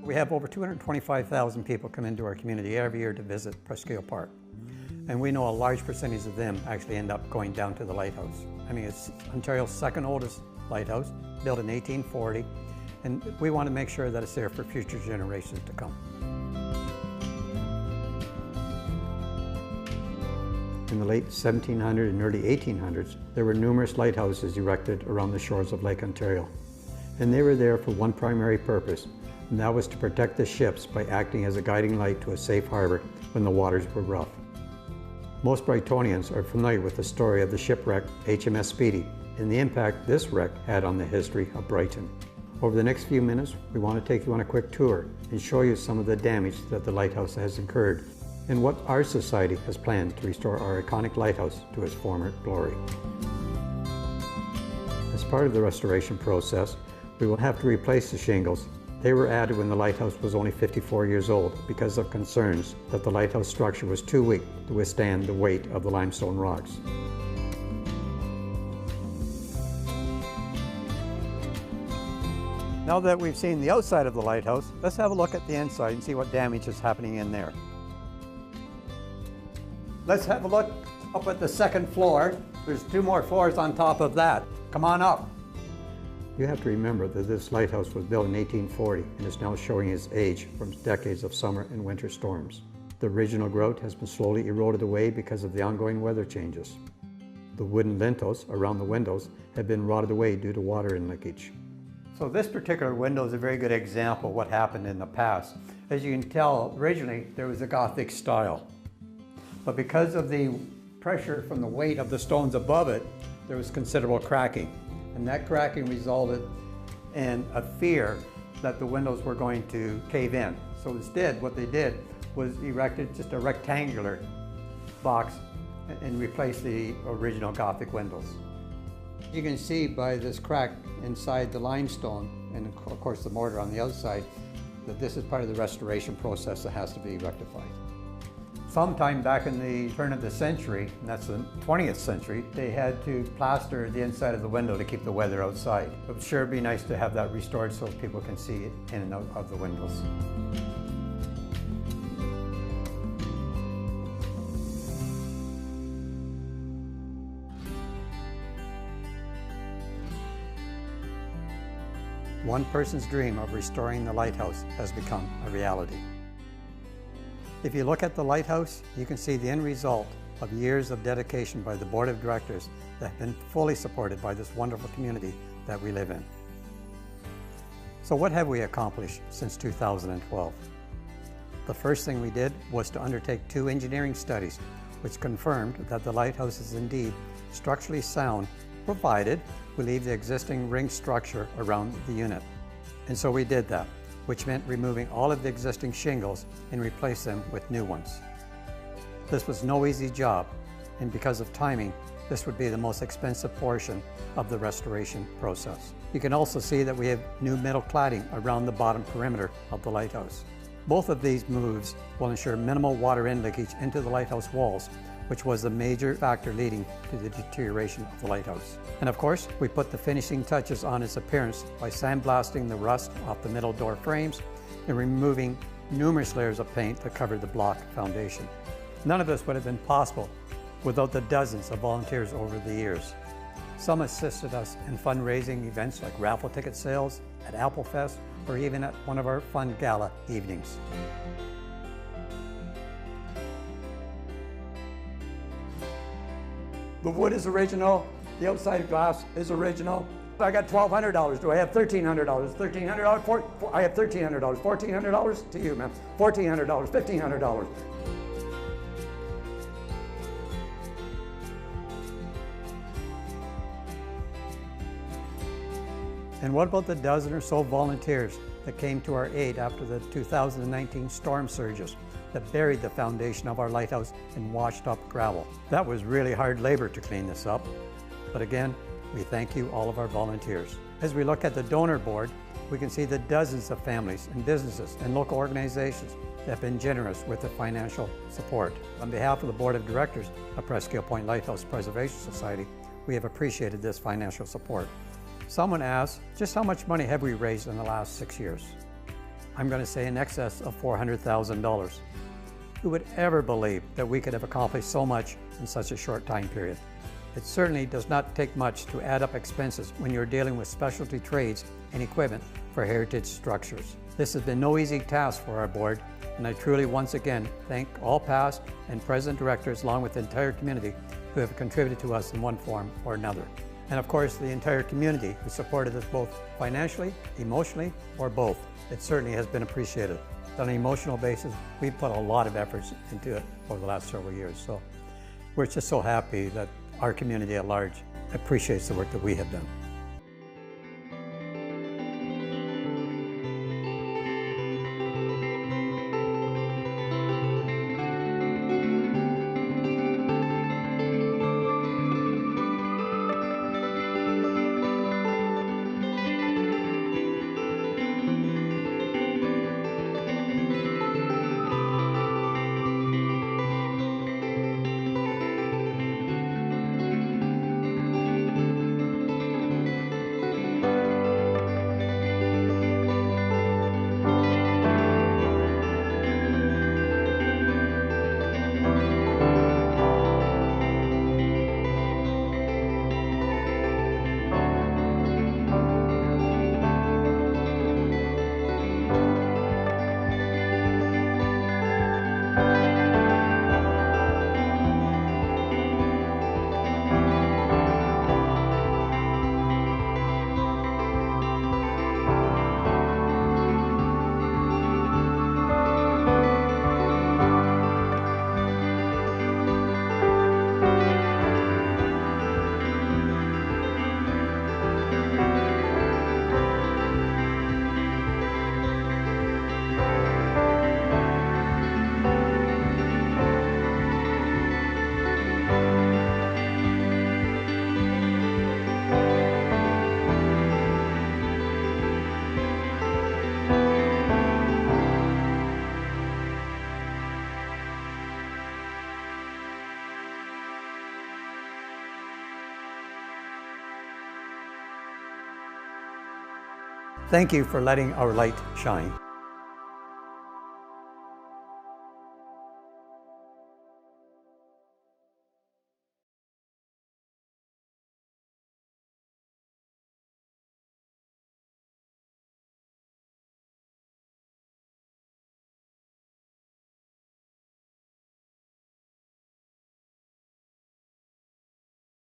We have over 225,000 people come into our community every year to visit Presqu'ile Park. And we know a large percentage of them actually end up going down to the Lighthouse. I mean, it's Ontario's second oldest lighthouse, built in 1840, and we want to make sure that it's there for future generations to come. In the late 1700s and early 1800s, there were numerous lighthouses erected around the shores of Lake Ontario. And they were there for one primary purpose, and that was to protect the ships by acting as a guiding light to a safe harbor when the waters were rough. Most Brightonians are familiar with the story of the shipwreck HMS Speedy and the impact this wreck had on the history of Brighton. Over the next few minutes, we want to take you on a quick tour and show you some of the damage that the lighthouse has incurred and what our society has planned to restore our iconic lighthouse to its former glory. As part of the restoration process, we will have to replace the shingles. They were added when the lighthouse was only 54 years old because of concerns that the lighthouse structure was too weak to withstand the weight of the limestone rocks. Now that we've seen the outside of the lighthouse, let's have a look at the inside and see what damage is happening in there. Let's have a look up at the second floor. There's 2 more floors on top of that. Come on up. You have to remember that this lighthouse was built in 1840 and is now showing its age from decades of summer and winter storms. The original grout has been slowly eroded away because of the ongoing weather changes. The wooden lintels around the windows have been rotted away due to water and leakage. So this particular window is a very good example of what happened in the past. As you can tell, originally there was a Gothic style. But because of the pressure from the weight of the stones above it, there was considerable cracking. And that cracking resulted in a fear that the windows were going to cave in. So instead, what they did was erected just a rectangular box and replaced the original Gothic windows. You can see by this crack inside the limestone and of course the mortar on the outside that this is part of the restoration process that has to be rectified. Sometime back in the turn of the century, and that's the 20th century, they had to plaster the inside of the window to keep the weather outside. It would sure be nice to have that restored so people can see it in and out of the windows. One person's dream of restoring the lighthouse has become a reality. If you look at the lighthouse, you can see the end result of years of dedication by the board of directors that have been fully supported by this wonderful community that we live in. So what have we accomplished since 2012? The first thing we did was to undertake 2 engineering studies which confirmed that the lighthouse is indeed structurally sound, provided we leave the existing ring structure around the unit. And so we did that, which meant removing all of the existing shingles and replace them with new ones. This was no easy job, and because of timing, this would be the most expensive portion of the restoration process. You can also see that we have new metal cladding around the bottom perimeter of the lighthouse. Both of these moves will ensure minimal water in leakage into the lighthouse walls, which was the major factor leading to the deterioration of the lighthouse. And of course, we put the finishing touches on its appearance by sandblasting the rust off the middle door frames and removing numerous layers of paint that covered the block foundation. None of this would have been possible without the dozens of volunteers over the years. Some assisted us in fundraising events like raffle ticket sales, at Apple Fest, or even at one of our fun gala evenings. The wood is original, the outside glass is original. I got $1,200. Do I have $1,300? $1,300? I have $1,300. $1,400 to you, ma'am. $1,400. $1,500. And what about the dozen or so volunteers that came to our aid after the 2019 storm surges that buried the foundation of our lighthouse in washed up gravel? That was really hard labor to clean this up. But again, we thank you, all of our volunteers. As we look at the donor board, we can see the dozens of families and businesses and local organizations that have been generous with their financial support. On behalf of the board of directors of Presqu'ile Point Lighthouse Preservation Society, we have appreciated this financial support. Someone asked, just how much money have we raised in the last 6 years? I'm going to say in excess of $400,000. Who would ever believe that we could have accomplished so much in such a short time period? It certainly does not take much to add up expenses when you're dealing with specialty trades and equipment for heritage structures. This has been no easy task for our board, and I truly once again thank all past and present directors along with the entire community who have contributed to us in one form or another. And of course the entire community who supported us both financially, emotionally, or both. It certainly has been appreciated. On an emotional basis, we've put a lot of efforts into it over the last several years. So we're just so happy that our community at large appreciates the work that we have done. Thank you for letting our light shine.